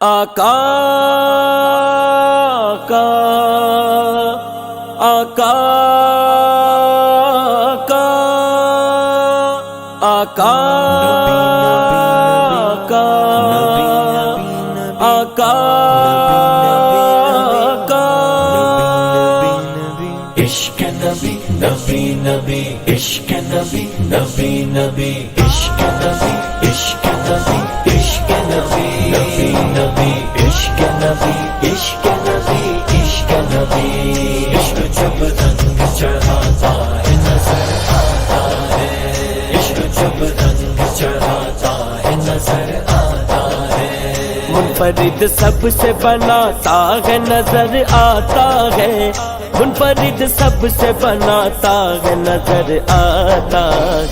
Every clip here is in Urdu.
آقا آقا آقا آقا آقا عشق نبی نبی نبی عشق نبی نبی نبی عشق نبی عشق نبی عشق نبی نبی نبی عشق نبی عشق نبی عشق نبی عشق جب رنگ چڑھاتا ہے نظر آتا ہے عشق جب رنگ چڑھاتا ہے نظر آتا ہے منفرد سب سے بناتا ہے نظر آتا ہے منفرد سب سے بناتا ہے نظر آتا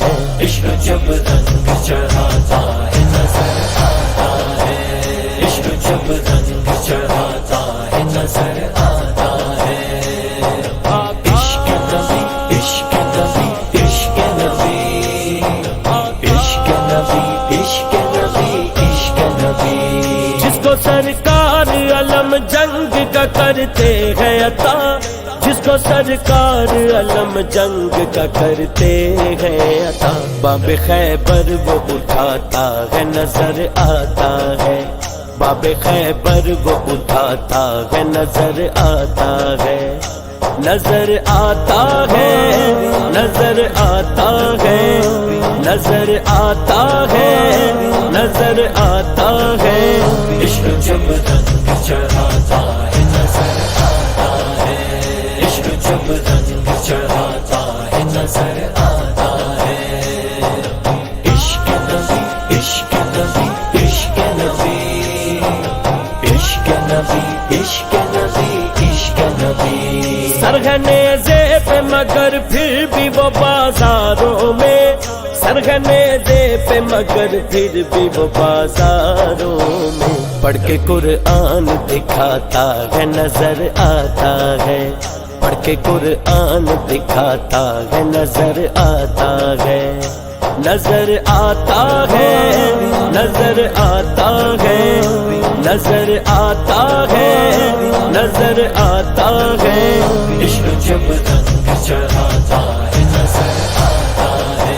ہے عشق جب رنگ چڑھاتا ہے نظر آتا ہے عشق جب رنگ چڑھاتا ہے نظر آتا ہے عشق نبی عشق نبی عشق نبی عشق نبی عشق نبی عشق نبی جس کو سرکار علم جنگ کا کرتے ہیں عطا جس کو سرکار علم جنگ کا کرتے ہیں عطا باب خیبر وہ اٹھاتا ہے نظر آتا ہے باب خیبر وہ اٹھاتا ہے نظر آتا ہے نظر آتا ہے نظر آتا ہے نظر آتا ہے نظر آتا ہے عشق جب رنگ چڑھاتا ہے نظر آتا ہے عشق جب رنگ چڑھاتا ہے نظر آتا ہے عشق نبی عشق نبی عشق نبی عشق نبی عشق نبی عشق نبی سرگنیزے پہ مگر پھر بھی وہ بازاروں میں سرگنیزے پہ مگر پھر بھی وہ بازاروں میں پڑھ کے قرآن دکھاتا ہے نظر آتا ہے پڑھ کے قرآن دکھاتا ہے نظر آتا ہے نظر آتا ہے نظر آتا ہے نظر آتا ہے نظر آتا ہے عشق جب رنگ چڑھاتا ہے نظر آتا ہے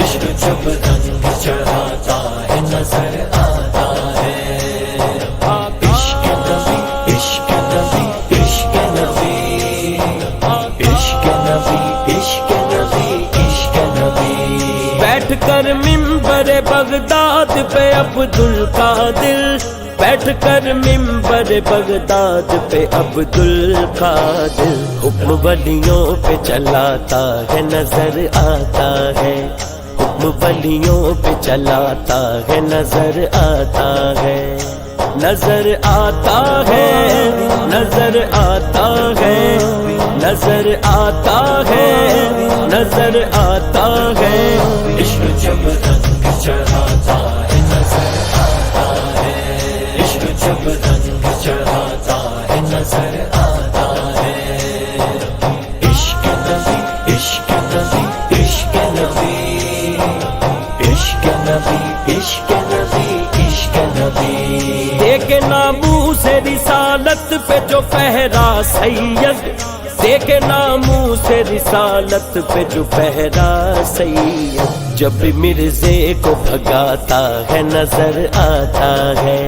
عشق جب رنگ چڑھاتا ہے نظر آتا ہے عشق نبی عشق نبی عشق نبی عشق نبی عشق نبی عشق نبی بیٹھ کر منبر بغداد پہ عبدالقادر بیٹھ کر منبر بغداد پہ عبدالقادر حکم ولیوں پہ چلاتا ہے نظر آتا ہے حکم ولیوں پہ چلاتا ہے نظر آتا ہے نظر آتا ہے نظر آتا ہے نظر آتا ہے نظر آتا ہے عشق جب رنگ چڑھاتا ہے نظر آتا ہے عشق جب رنگ چڑھاتا ہے نظر آتا ہے عشق نبی عشق نبی عشق نبی عشق نبی عشق نبی عشق نبی دیکھ ناموس رسالت پہ جو پہرا سید دیکھ ناموس رسالت پہ جو پہرا سید جب بھی مرزے کو بھگاتا ہے نظر آتا ہے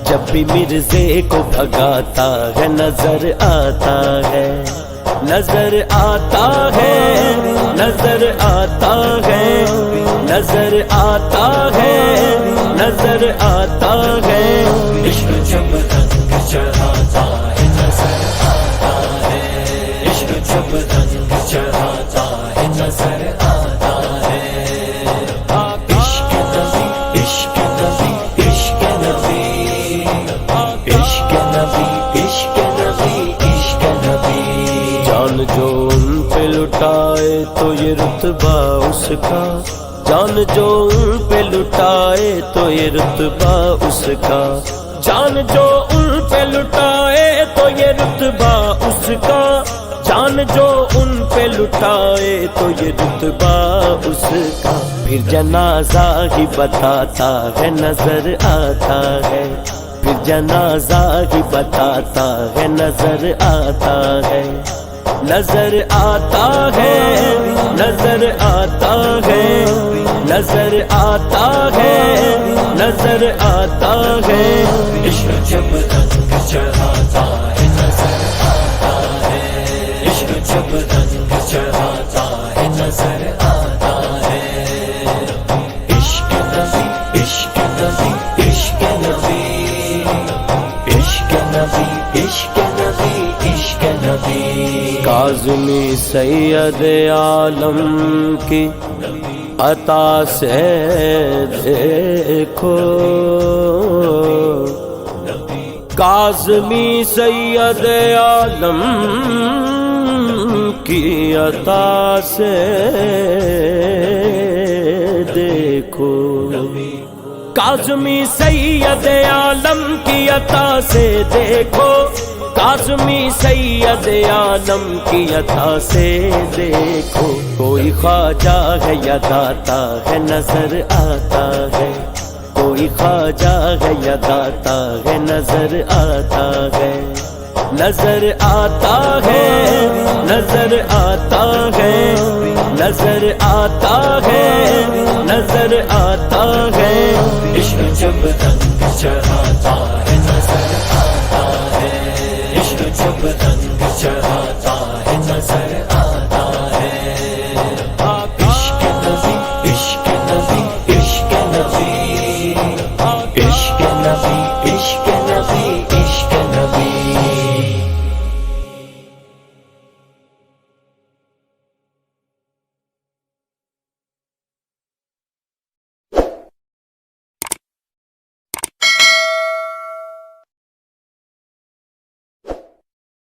جب بھی مرزے کو بھگاتا ہے نظر آتا ہے نظر آتا ہے نظر آتا ہے نظر آتا ہے نظر آتا ہے عشق جب رنگ چڑھاتا ہے نظر آتا ہے عشق جب رنگ چڑھاتا ہے نظر آتا ہے عشق نبی عشق نبی عشق نبی عشق نبی عشق نبی عشق نبی جان جو ان پہ لٹائے تو یہ رتبہ اس کا جان جو ان پہ لٹائے تو یہ رتبہ اس کا جان جو ان پہ لٹائے تو یہ رتبہ اس کا جان جو ان پہ لٹائے تو یہ رتبہ اس کا پھر جنازہ ہی بتاتا ہے نظر آتا ہے پھر جنازہ ہی بتاتا ہے نظر آتا ہے نظر آتا ہے نظر آتا ہے نظر آتا ہے نظر آتا ہے عشق جب رنگ چڑھاتا ہے نظر آتا ہے عشق جب رنگ چڑھاتا ہے نظر آتا ہے عشق نبی عشق نبی عشق نبی عشق نبی عشق نبی عشق نبی کاظمی سید عالم کی عطا سے دیکھو کاظمی سید عالم کی عطا سے دیکھو کاظمی سید عالم کی عطا سے دیکھو کاظمی سید عالم کی عطا سے دیکھو کوئی خواجہ ہے یا داتا ہے نظر آتا ہے کوئی خواجہ ہے یا داتا ہے نظر آتا ہے نظر آتا ہے نظر آتا ہے نظر آتا ہے نظر آتا ہے عشق جب رنگ چڑھا